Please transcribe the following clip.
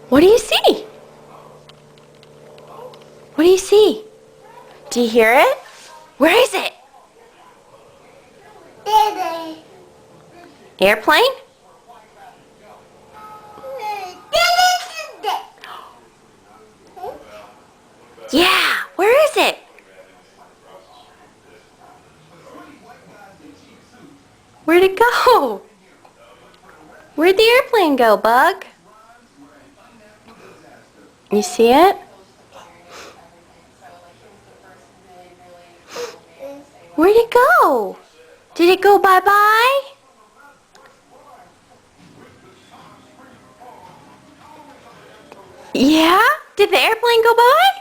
What do you see? What do you see? Do you hear it? Where is it? Airplane? Yeah, where is it? Where'd it go? Where'd the airplane go, Bug? You see it? Where'd it go? Did it go bye-bye? Yeah? Did the airplane go by?